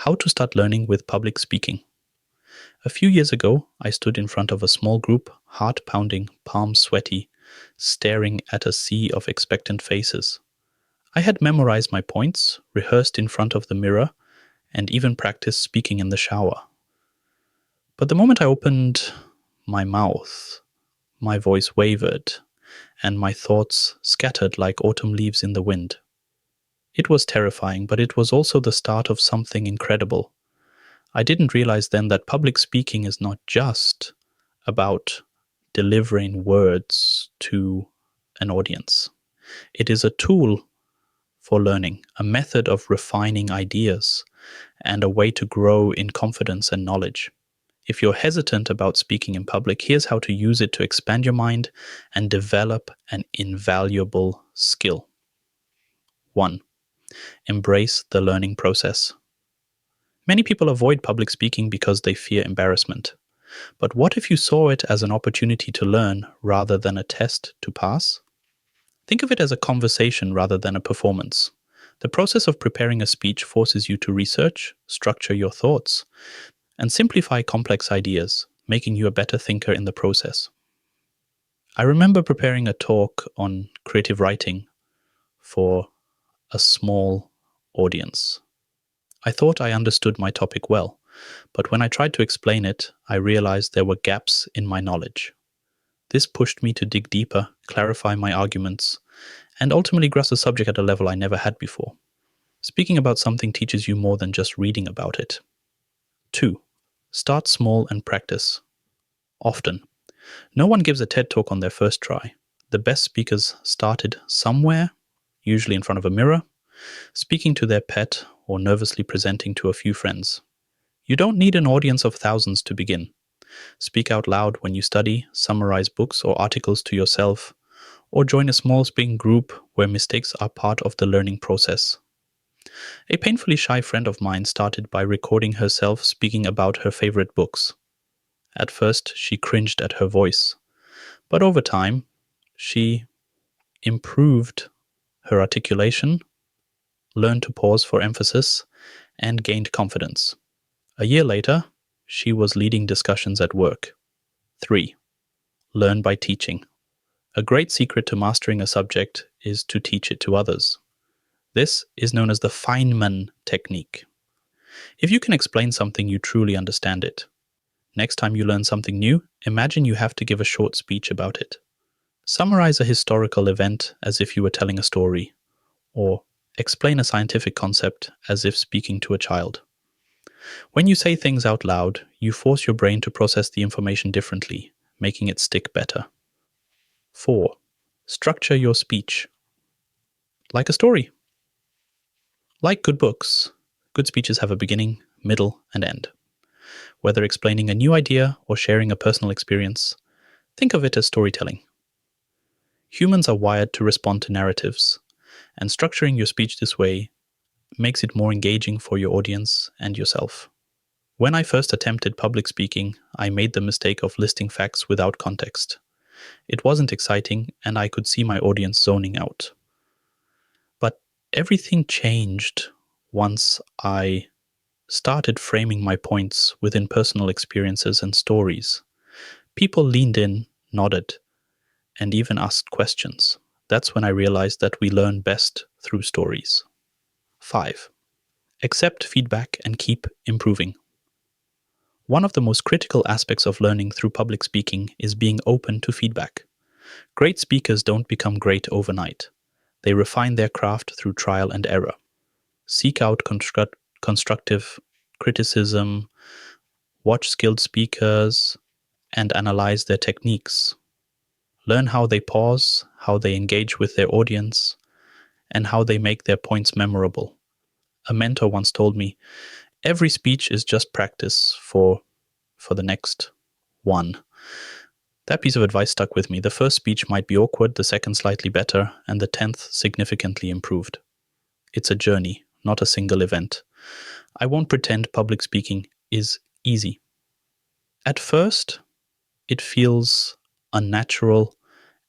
How to start learning with public speaking. A few years ago, I stood in front of a small group, heart pounding, palms sweaty, staring at a sea of expectant faces. I had memorized my points, rehearsed in front of the mirror, and even practiced speaking in the shower. But the moment I opened my mouth, my voice wavered, and my thoughts scattered like autumn leaves in the wind. It was terrifying, but it was also the start of something incredible. I didn't realize then that public speaking is not just about delivering words to an audience. It is a tool for learning, a method of refining ideas, and a way to grow in confidence and knowledge. If you're hesitant about speaking in public, here's how to use it to expand your mind and develop an invaluable skill. 1. Embrace the learning process. Many people avoid public speaking because they fear embarrassment. But what if you saw it as an opportunity to learn rather than a test to pass? Think of it as a conversation rather than a performance. The process of preparing a speech forces you to research, structure your thoughts, and simplify complex ideas, making you a better thinker in the process. I remember preparing a talk on creative writing for a small audience. I thought I understood my topic well, but when I tried to explain it, I realized there were gaps in my knowledge. This pushed me to dig deeper, clarify my arguments, and ultimately grasp the subject at a level I never had before. Speaking about something teaches you more than just reading about it. 2. Start small and practice. Often. No one gives a TED Talk on their first try. The best speakers started somewhere, usually in front of a mirror, speaking to their pet or nervously presenting to a few friends. You don't need an audience of thousands to begin. Speak out loud when you study, summarize books or articles to yourself, or join a small speaking group where mistakes are part of the learning process. A painfully shy friend of mine started by recording herself speaking about her favorite books. At first, she cringed at her voice, but over time, she improved her articulation, learned to pause for emphasis, and gained confidence. A year later, she was leading discussions at work. 3. Learn by teaching. A great secret to mastering a subject is to teach it to others. This is known as the Feynman technique. If you can explain something, you truly understand it. Next time you learn something new, imagine you have to give a short speech about it. Summarize a historical event as if you were telling a story, or explain a scientific concept as if speaking to a child. When you say things out loud, you force your brain to process the information differently, making it stick better. 4. Structure your speech. Like a story. Like good books, good speeches have a beginning, middle, and end. Whether explaining a new idea or sharing a personal experience, think of it as storytelling. Humans are wired to respond to narratives, and structuring your speech this way makes it more engaging for your audience and yourself. When I first attempted public speaking, I made the mistake of listing facts without context. It wasn't exciting, and I could see my audience zoning out. But everything changed once I started framing my points within personal experiences and stories. People leaned in, nodded, and even asked questions. That's when I realized that we learn best through stories. 5. Accept feedback and keep improving. One of the most critical aspects of learning through public speaking is being open to feedback. Great speakers don't become great overnight. They refine their craft through trial and error. Seek out constructive criticism, watch skilled speakers, and analyze their techniques. Learn how they pause, how they engage with their audience, and how they make their points memorable. A mentor once told me, every speech is just practice for the next one. That piece of advice stuck with me. The first speech might be awkward, the second slightly better, and the 10th significantly improved. It's a journey, not a single event. I won't pretend public speaking is easy. At first, it feels unnatural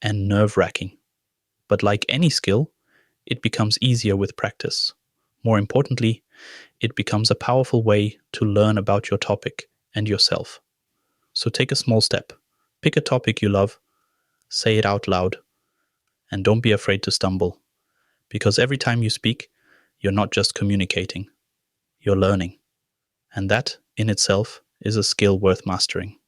and nerve-wracking. But like any skill, it becomes easier with practice. More importantly, it becomes a powerful way to learn about your topic and yourself. So take a small step. Pick a topic you love, say it out loud, and don't be afraid to stumble. Because every time you speak, you're not just communicating, you're learning. And that, in itself, is a skill worth mastering.